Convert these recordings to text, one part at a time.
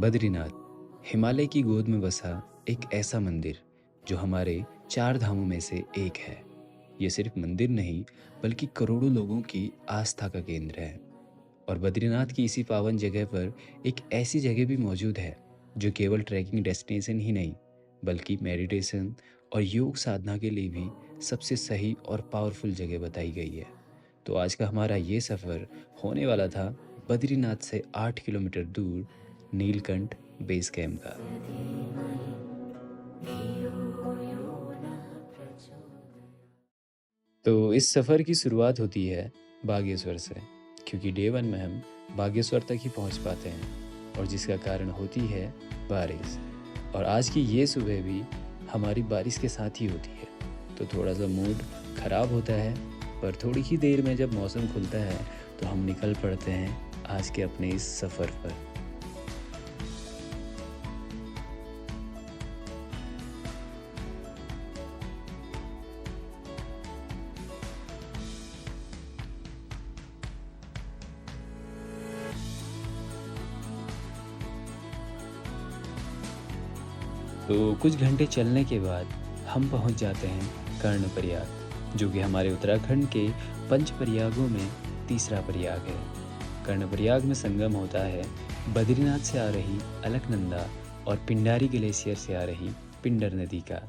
बद्रीनाथ हिमालय की गोद में बसा एक ऐसा मंदिर जो हमारे चार धामों में से एक है। ये सिर्फ मंदिर नहीं बल्कि करोड़ों लोगों की आस्था का केंद्र है। और बद्रीनाथ की इसी पावन जगह पर एक ऐसी जगह भी मौजूद है जो केवल ट्रैकिंग डेस्टिनेशन ही नहीं बल्कि मेडिटेशन और योग साधना के लिए भी सबसे सही और पावरफुल जगह बताई गई है। तो आज का हमारा ये सफ़र होने वाला था बद्रीनाथ से 8 किलोमीटर दूर नीलकंठ बेस कैंप का। तो इस सफ़र की शुरुआत होती है बागेश्वर से, क्योंकि डे 1 में हम बागेश्वर तक ही पहुंच पाते हैं और जिसका कारण होती है बारिश। और आज की ये सुबह भी हमारी बारिश के साथ ही होती है, तो थोड़ा सा मूड ख़राब होता है, पर थोड़ी ही देर में जब मौसम खुलता है तो हम निकल पड़ते हैं आज के अपने इस सफ़र पर। तो कुछ घंटे चलने के बाद हम पहुंच जाते हैं कर्णप्रयाग, जो कि हमारे उत्तराखंड के पंच प्रयागों में तीसरा प्रयाग है। कर्णप्रयाग में संगम होता है बद्रीनाथ से आ रही अलकनंदा और पिंडारी ग्लेशियर से आ रही पिंडर नदी का।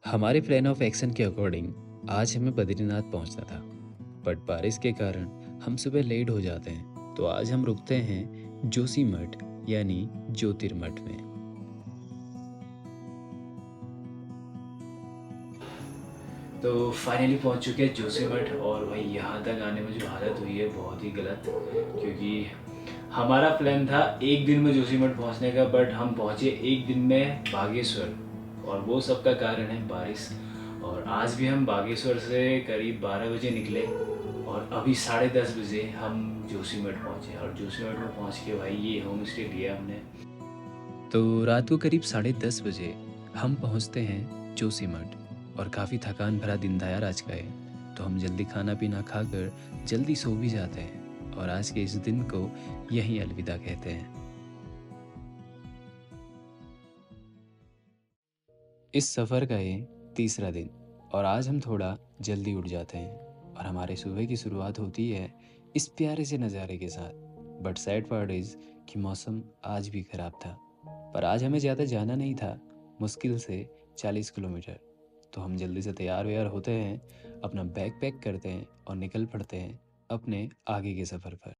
हमारे प्लान ऑफ एक्शन के अकॉर्डिंग आज हमें बद्रीनाथ पहुंचना था, बट बारिश के कारण हम सुबह लेट हो जाते हैं, तो आज हम रुकते हैं जोशीमठ यानी ज्योतिर्मठ में। तो फाइनली पहुंच चुके हैं जोशीमठ, और भाई यहाँ तक आने में जो हालत हुई है बहुत ही गलत, क्योंकि हमारा प्लान था एक दिन में जोशीमठ पहुंचने का, बट हम पहुंचे एक दिन में बागेश्वर, और वो सब का कारण है बारिश। और आज भी हम बागेश्वर से करीब 12 बजे निकले और अभी 10:30 बजे हम जोशीमठ पहुंचे, और जोशीमठ में पहुंच के भाई ये होम स्टे लिया हमने। तो रात को करीब 10:30 बजे हम पहुंचते हैं जोशीमठ, और काफ़ी थकान भरा दिन था यार आज का ये, तो हम जल्दी खाना पीना खाकर जल्दी सो भी जाते हैं और आज के इस दिन को यहीं अलविदा कहते हैं। इस सफ़र का ये तीसरा दिन, और आज हम थोड़ा जल्दी उठ जाते हैं और हमारे सुबह की शुरुआत होती है इस प्यारे से नज़ारे के साथ। बट सैड पार्ट इज़ कि मौसम आज भी ख़राब था, पर आज हमें ज़्यादा जाना नहीं था, मुश्किल से 40 किलोमीटर। तो हम जल्दी से तैयार व्यार होते हैं, अपना बैग पैक करते हैं और निकल पड़ते हैं अपने आगे के सफ़र पर।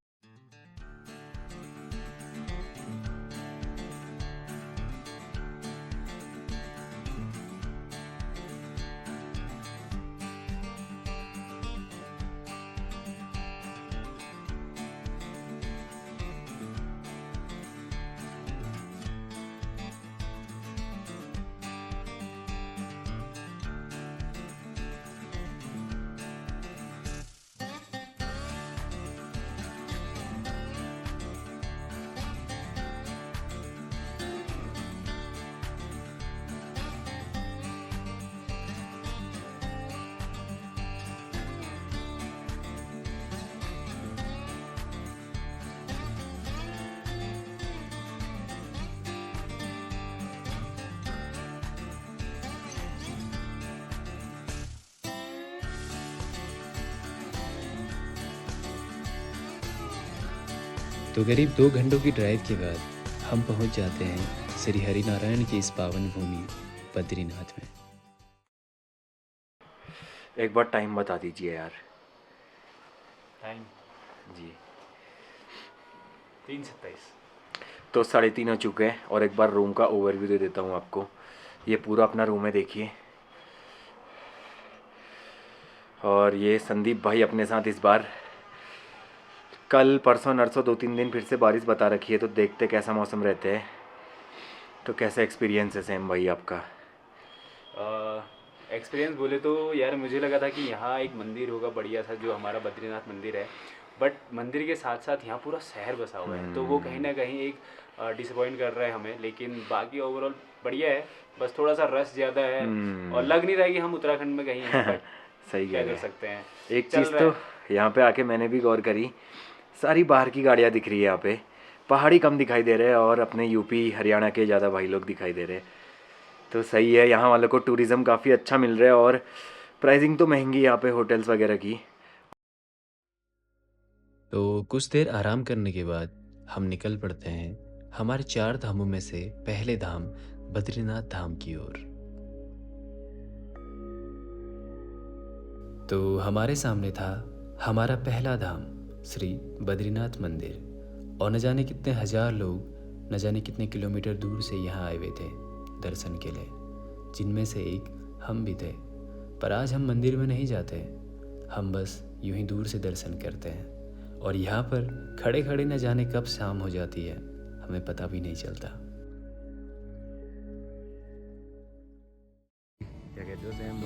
तो करीब 2 घंटों की ड्राइव के बाद हम पहुंच जाते हैं श्री हरिनारायण की इस पावन भूमि बद्रीनाथ में। एक बार टाइम बता दीजिए यार। टाइम जी 3:27। तो 3:30 हो चुके हैं, और एक बार रूम का ओवरव्यू दे देता हूँ आपको। ये पूरा अपना रूम है, देखिए। और ये संदीप भाई अपने साथ इस बार, कल परसों नरसों 2-3 दिन फिर से बारिश बता रखी है, तो देखते कैसा मौसम रहते हैं। तो कैसा एक्सपीरियंस है सैम भाई आपका? एक्सपीरियंस बोले तो यार मुझे लगा था कि यहाँ एक मंदिर होगा बढ़िया सा, जो हमारा बद्रीनाथ मंदिर है, बट मंदिर के साथ साथ यहाँ पूरा शहर बसा हुआ है, तो वो कहीं ना कहीं एक डिसअपॉइंट कर रहा है हमें। लेकिन बाकी ओवरऑल बढ़िया है, बस थोड़ा सा रश ज़्यादा है और लग नहीं रहा है कि हम उत्तराखंड में कहीं हैं, बट सही क्या कह कर रहे हैं। सकते हैं, एक चल चीज़ रहा तो है। यहाँ पे आके मैंने भी गौर करी, सारी बाहर की गाड़ियाँ दिख रही है यहाँ पे, पहाड़ी कम दिखाई दे रहे हैं और अपने यूपी हरियाणा के ज़्यादा भाई लोग दिखाई दे रहे हैं। तो सही है, यहाँ वालों को टूरिज़्म काफ़ी अच्छा मिल रहा है और प्राइसिंग तो महंगी यहाँ पे होटल्स वगैरह की। तो कुछ देर आराम करने के बाद हम निकल पड़ते हैं हमारे 4 धामों में से पहले धाम बद्रीनाथ धाम की ओर। तो हमारे सामने था हमारा पहला धाम श्री बद्रीनाथ मंदिर, और न जाने कितने हजार लोग न जाने कितने किलोमीटर दूर से यहाँ आए हुए थे दर्शन के लिए, जिनमें से एक हम भी थे। पर आज हम मंदिर में नहीं जाते, हम बस यूं ही दूर से दर्शन करते हैं, और यहाँ पर खड़े खड़े न जाने कब शाम हो जाती है हमें पता भी नहीं चलता। क्या कहते हो सैम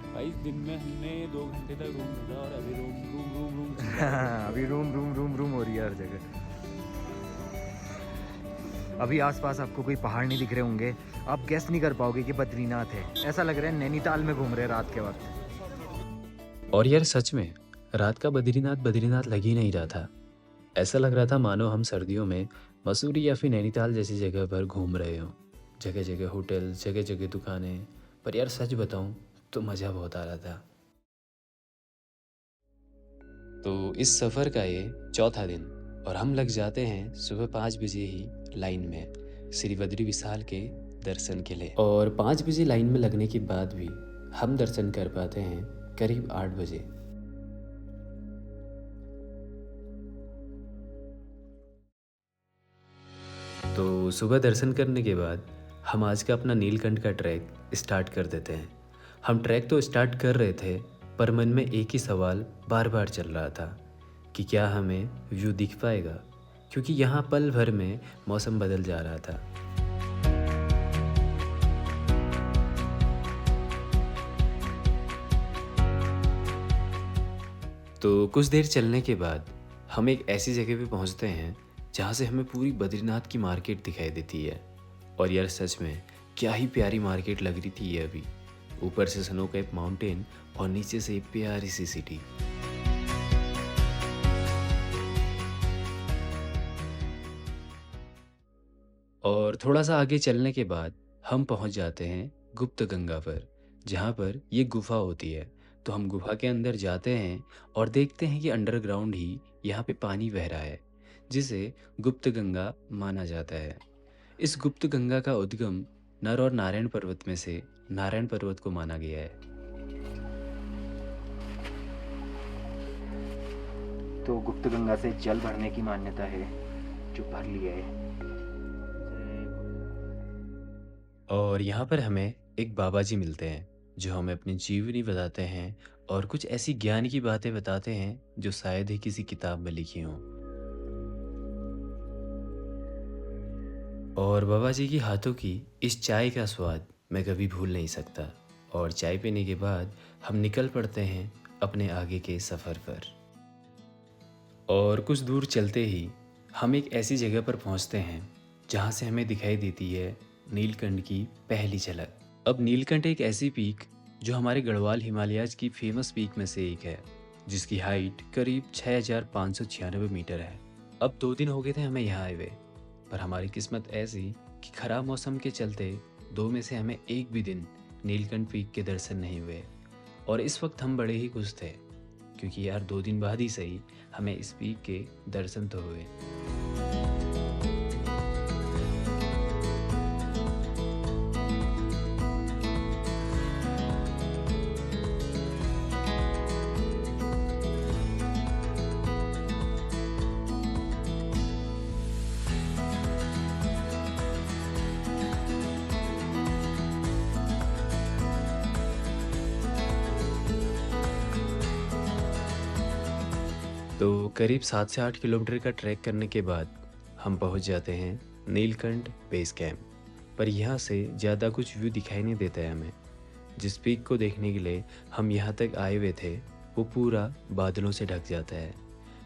भाई दिन में हमने 2 घंटे तक रूम ढूंढा और अभी रूम अभी रूम हो रही है हर जगह। अभी आसपास आपको कोई पहाड़ नहीं दिख रहे होंगे, आप गेस नहीं कर पाओगे कि बद्रीनाथ है। ऐसा लग रहा है नैनीताल में घूम रहे हैं रात के वक्त। और यार सच में रात का बद्रीनाथ लग ही नहीं रहा था। ऐसा लग रहा था मानो हम सर्दियों में मसूरी या फिर नैनीताल जैसी जगह पर घूम रहे हों। जगह जगह होटल, जगह जगह दुकानें। पर यार सच बताऊं तो मज़ा बहुत आ रहा था। तो इस सफ़र का ये चौथा दिन, और हम लग जाते हैं सुबह 5 बजे ही लाइन में श्री बद्री विशाल के दर्शन के लिए। और 5 बजे लाइन में लगने के बाद भी हम दर्शन कर पाते हैं करीब 8 बजे। तो सुबह दर्शन करने के बाद हम आज का अपना नीलकंठ का ट्रैक स्टार्ट कर देते हैं। हम ट्रैक तो स्टार्ट कर रहे थे, पर मन में एक ही सवाल बार बार चल रहा था कि क्या हमें व्यू दिख पाएगा, क्योंकि यहाँ पल भर में मौसम बदल जा रहा था। तो कुछ देर चलने के बाद हम एक ऐसी जगह पे पहुँचते हैं जहाँ से हमें पूरी बद्रीनाथ की मार्केट दिखाई देती है। और यार सच में क्या ही प्यारी मार्केट लग रही थी ये अभी। ऊपर से स्नोकैप माउंटेन और नीचे से प्यारी सी सिटी। और थोड़ा सा आगे चलने के बाद हम पहुंच जाते हैं गुप्त गंगा पर, जहाँ पर ये गुफा होती है। तो हम गुफा के अंदर जाते हैं और देखते हैं कि अंडरग्राउंड ही यहाँ पे पानी बह रहा है, जिसे गुप्त गंगा माना जाता है। इस गुप्त गंगा का उद्गम नर और नारायण पर्वत में से नारायण पर्वत को माना गया है। तो गुप्त गंगा से जल भरने की मान्यता है, जो भर लिया है। और यहाँ पर हमें एक बाबा जी मिलते हैं जो हमें अपनी जीवनी बताते हैं और कुछ ऐसी ज्ञान की बातें बताते हैं जो शायद ही किसी किताब में लिखी हों। और बाबा जी की हाथों की इस चाय का स्वाद मैं कभी भूल नहीं सकता। और चाय पीने के बाद हम निकल पड़ते हैं अपने आगे के सफ़र पर। और कुछ दूर चलते ही हम एक ऐसी जगह पर पहुंचते हैं जहां से हमें दिखाई देती है नीलकंठ की पहली झलक। अब नीलकंठ एक ऐसी पीक जो हमारे गढ़वाल हिमालयाज की फेमस पीक में से एक है, जिसकी हाइट करीब 6596 मीटर है। अब 2 दिन हो गए थे हमें यहाँ आए हुए, पर हमारी किस्मत ऐसी कि खराब मौसम के चलते 2 में से हमें एक भी दिन नीलकंठ पीक के दर्शन नहीं हुए। और इस वक्त हम बड़े ही खुश थे, क्योंकि यार 2 दिन बाद ही सही हमें इस पीक के दर्शन तो हुए। तो करीब 7 से 8 किलोमीटर का ट्रैक करने के बाद हम पहुंच जाते हैं नीलकंठ बेस कैंप। पर यहाँ से ज़्यादा कुछ व्यू दिखाई नहीं देता है हमें। जिस पीक को देखने के लिए हम यहाँ तक आए हुए थे वो पूरा बादलों से ढक जाता है।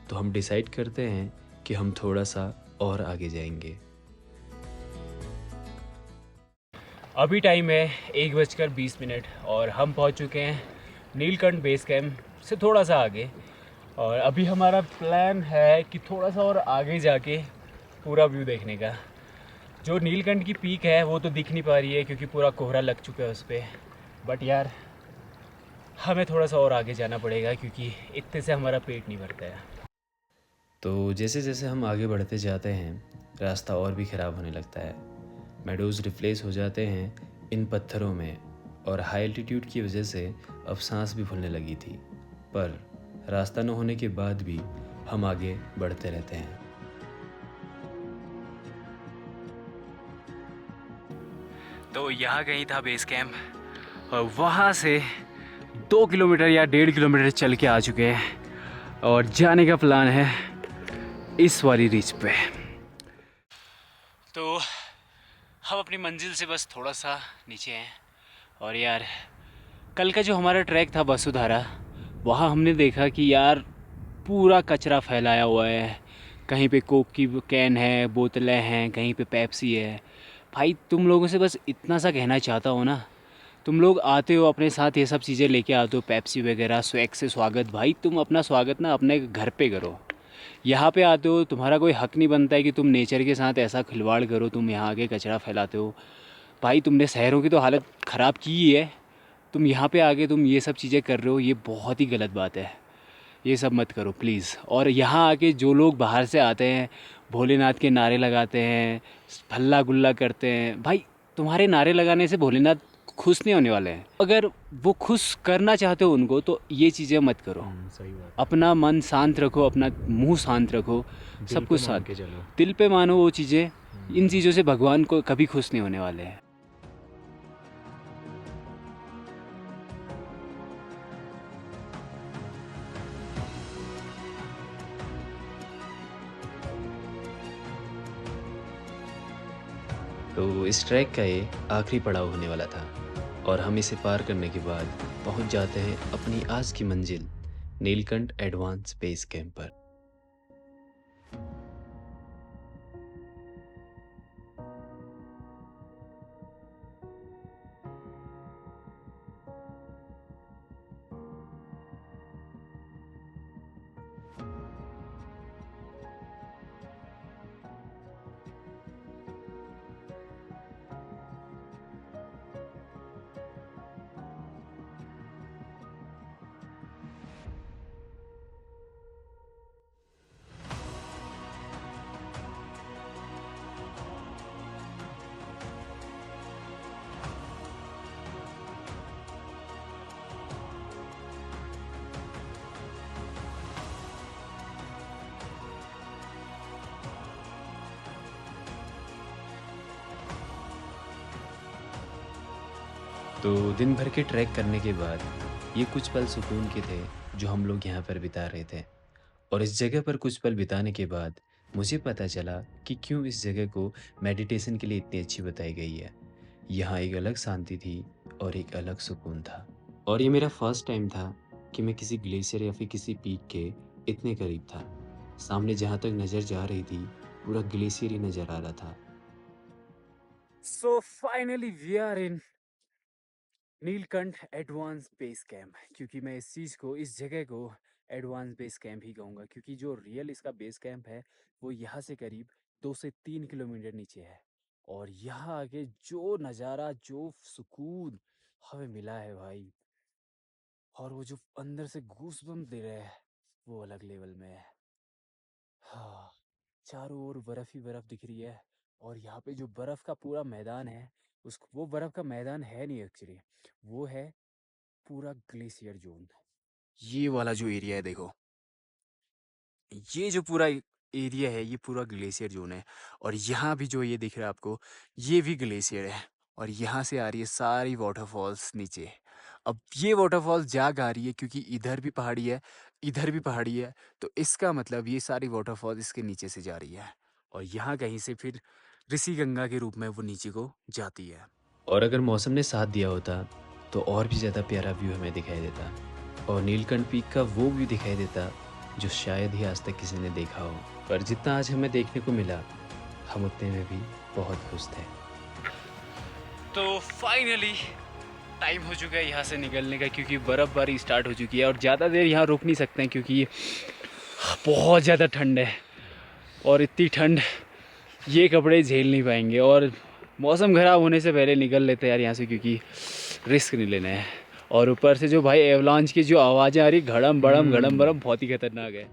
तो हम डिसाइड करते हैं कि हम थोड़ा सा और आगे जाएंगे। अभी टाइम है 1:20 और हम पहुंच चुके हैं नीलकंठ बेस कैंप से थोड़ा सा आगे। और अभी हमारा प्लान है कि थोड़ा सा और आगे जाके पूरा व्यू देखने का। जो नीलकंठ की पीक है वो तो दिख नहीं पा रही है क्योंकि पूरा कोहरा लग चुका है उस पर। बट यार हमें थोड़ा सा और आगे जाना पड़ेगा क्योंकि इतने से हमारा पेट नहीं भरता है। तो जैसे जैसे हम आगे बढ़ते जाते हैं रास्ता और भी ख़राब होने लगता है। मेडोज़ रिप्लेस हो जाते हैं इन पत्थरों में और हाई एल्टीट्यूड की वजह से अब सांस भी फूलने लगी थी। पर रास्ता न होने के बाद भी हम आगे बढ़ते रहते हैं। तो यहाँ कहीं था बेस कैंप और वहाँ से 2 किलोमीटर या 1.5 किलोमीटर चल के आ चुके हैं और जाने का प्लान है इस वाली रिच पे। तो हम अपनी मंजिल से बस थोड़ा सा नीचे हैं। और यार कल का जो हमारा ट्रैक था वसुधारा, वहाँ हमने देखा कि यार पूरा कचरा फैलाया हुआ है। कहीं पे कोक की कैन है, बोतलें हैं, कहीं पे पेप्सी है। भाई तुम लोगों से बस इतना सा कहना चाहता हूँ ना, तुम लोग आते हो अपने साथ ये सब चीज़ें लेके आते हो, पेप्सी वगैरह, स्वैग से स्वागत। भाई तुम अपना स्वागत ना अपने घर पे करो। यहाँ पे आते हो, तुम्हारा कोई हक नहीं बनता है कि तुम नेचर के साथ ऐसा खिलवाड़ करो। तुम यहाँ आके कचरा फैलाते हो। भाई तुमने शहरों की तो हालत ख़राब की ही है, तुम यहाँ पे आके तुम ये सब चीज़ें कर रहे हो, ये बहुत ही गलत बात है। ये सब मत करो प्लीज़। और यहाँ आके जो लोग बाहर से आते हैं, भोलेनाथ के नारे लगाते हैं, हल्ला गुल्ला करते हैं, भाई तुम्हारे नारे लगाने से भोलेनाथ खुश नहीं होने वाले हैं। अगर वो खुश करना चाहते हो उनको तो ये चीज़ें मत करो। सही बात। अपना मन शांत रखो, अपना मुंह शांत रखो, सब कुछ शांत के चलो। दिल पे मानो वो चीज़ें। इन चीज़ों से भगवान को कभी खुश नहीं होने वाले हैं। तो इस ट्रैक का ये आखिरी पड़ाव होने वाला था और हम इसे पार करने के बाद पहुंच जाते हैं अपनी आज की मंजिल नीलकंठ एडवांस बेस कैंप पर। तो दिन भर के ट्रैक करने के बाद ये कुछ पल सुकून के थे जो हम लोग यहाँ पर बिता रहे थे। और इस जगह पर कुछ पल बिताने के बाद मुझे पता चला कि क्यों इस जगह को मेडिटेशन के लिए इतनी अच्छी बताई गई है। यहाँ एक अलग शांति थी और एक अलग सुकून था। और ये मेरा फर्स्ट टाइम था कि मैं किसी ग्लेशियर या फिर किसी पीक के इतने करीब था। सामने जहाँ तक नज़र जा रही थी पूरा ग्लेशियर ही नज़र आ रहा था। So finally we are in Neelkanth advance base camp. क्योंकि मैं इस चीज़ को, इस जगह को एडवांस बेस कैंप ही कहूँगा क्योंकि जो रियल इसका बेस कैंप है वो यहाँ से करीब 2 से 3 किलोमीटर नीचे है। और यहाँ आके जो नज़ारा, जो सुकून हमें मिला है भाई, और वो जो अंदर से गूज़बम्प दे रहा है वो अलग लेवल में है। हाँ, चारों ओर बर्फ़ ही बर्फ़ दिख रही है। और यहाँ पे जो बर्फ़ का पूरा मैदान है, उस वो बर्फ़ का मैदान है नहीं एक्चुअली, वो है पूरा ग्लेशियर जोन। ये वाला जो एरिया है देखो, ये जो पूरा एरिया है ये पूरा ग्लेशियर जोन है। और यहाँ भी जो ये दिख रहा है आपको, ये भी ग्लेशियर है। और यहाँ से आ रही है सारी वाटरफॉल्स नीचे। अब ये वाटरफॉल्स जाग आ रही है क्योंकि इधर भी पहाड़ी है, इधर भी पहाड़ी है, तो इसका मतलब ये सारी वाटरफॉल्स इसके नीचे से जा रही है। और यहाँ कहीं से फिर ऋषि गंगा के रूप में वो नीचे को जाती है। और अगर मौसम ने साथ दिया होता तो और भी ज़्यादा प्यारा व्यू हमें दिखाई देता और नीलकंठ पीक का वो व्यू दिखाई देता जो शायद ही आज तक किसी ने देखा हो। पर जितना आज हमें देखने को मिला हम उतने में भी बहुत खुश थे। तो फाइनली टाइम हो चुका है यहाँ से निकलने का क्योंकि बर्फ़बारी स्टार्ट हो चुकी है और ज़्यादा देर यहाँ रुक नहीं सकते हैं क्योंकि बहुत ज़्यादा ठंड है। और इतनी ठंड ये कपड़े झेल नहीं पाएंगे और मौसम ख़राब होने से पहले निकल लेते हैं यार यहाँ से, क्योंकि रिस्क नहीं लेना है। और ऊपर से जो भाई एवलांच की जो आवाज़ें आ रही घड़म बड़म बहुत ही खतरनाक है।